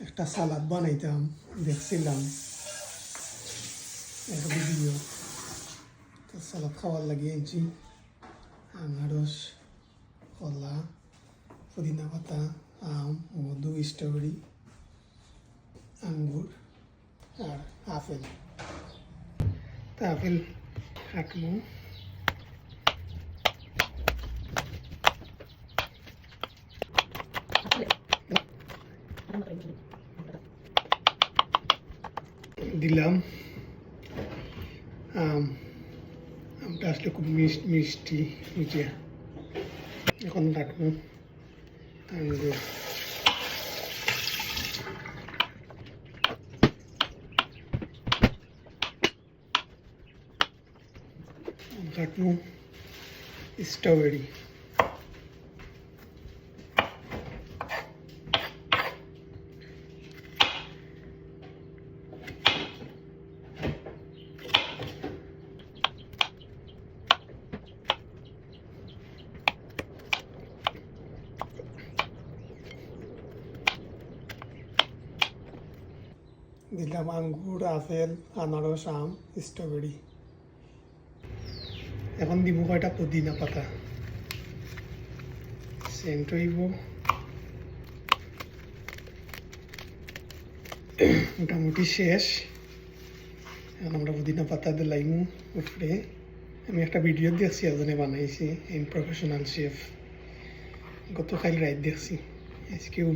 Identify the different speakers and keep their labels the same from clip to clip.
Speaker 1: একটা সালাদ বানাইতাম, দেখছিলাম এক ভিডিও। তো সালাদ খাওয়ার লাগিয়ে আনছি আনারস, কলা, পুদিনা পাতা, আম, মধু, স্ট্রবেরি, আঙ্গুর আর আপেল। তা আপেল কাটবো। দিলাম আমটা আসলে খুব মিষ্টি মিঠিয়া। এখন রাখবো আঙ্গুর। রাখবো স্ট্রবেরি। দিলাম আঙ্গুর, আপেল, আনারস, আম, স্ট্রবেরি। এখন দিব কয়টা পুদিনা পাতা, সেন্ট হইব। মোটামুটি শেষ। এখন আমরা পুদিনা পাতা দিলাইমু উপরে। আমি একটা ভিডিও দেখছি, এজনে বানাইছি, ইন প্রফেশনাল শেফ। গতকাল রাত দেখছি, আজকেও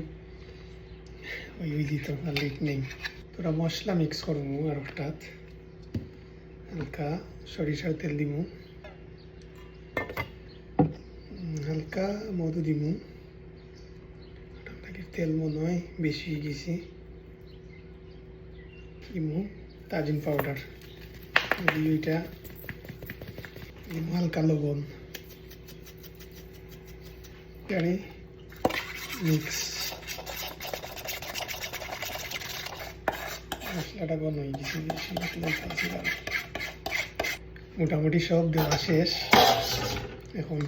Speaker 1: ওই দিত আর লেট নেই। তোরা মশলা মিক্স করবো আর হঠাৎ হালকা সরিষার তেল দিমু, হালকা মধু দিমু। তেল মনে হয় বেশি হয়ে গেছে। দিমু তাজিন পাউডার, ওইটা দিমু হালকা লবণ। এখানে মিক্স মশলাটা বন্ধ হয়ে গেছে, মোটামুটি সব দেওয়া শেষ। এখন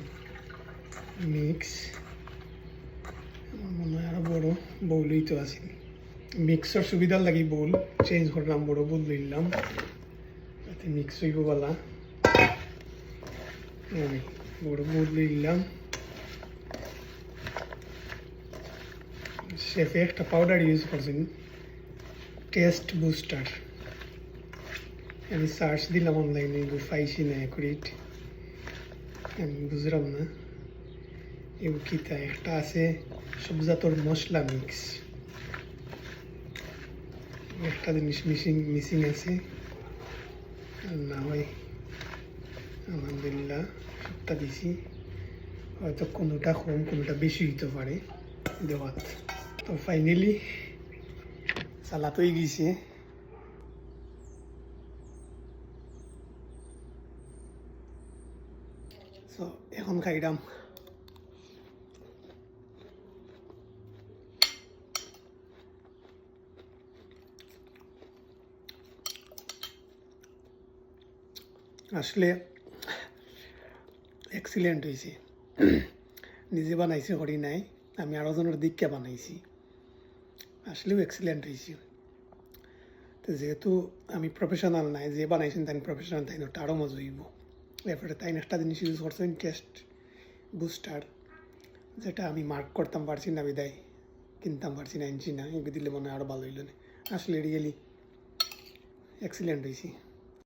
Speaker 1: মিক্স, আমার মনে হয় আরো বড় বউলই তো আছে। মিক্সর সুবিধার লাগি বউল চেঞ্জ করলাম, বড় বউল লইলাম যাতে মিক্স হইব বলা। বড় বউল লইলাম। শেফে একটা পাউডার ইউজ করছেন, টেস্ট বুস্টার। আমি সার্চ দিলাম অনলাইনে, পাইছি না অ্যাকুরেট, আমি বুঝলাম না এও কিতা। একটা আছে সবজাতর মশলা মিক্স, একটা জিনিস মিসিং আছে। না হয় আলহামদুলিল্লাহ সবটা দিছি, হয়তো কোনোটা কম কোনোটা বেশি হইতে পারে দেওয়াত। তো ফাইনালি সালাদ হয়ে গেছে। তো এখন খাইলাম। আসলে এক্সিলেন্ট হয়েছে। নিজে বানাইছি করি নাই, আমি আরো জনের দিককে বানাইছি, আসলেও এক্সিলেন্ট হয়েছে। তো যেহেতু আমি প্রফেশনাল নাই, যে বানাইছেন তাই প্রফেশনাল, তাই ওটা আরও মজা হইব। এরপরে তাই একটা জিনিস ইউজ করছেন, টেস্ট বুস্টার, যেটা আমি মার্ক করতাম পারছি না বিদায় কিনতাম পারছি না, আনছি না। এগুলো দিলে মনে হয় আরও ভালো হইল না। আসলে রিয়েলি এক্সিলেন্ট হয়েছি।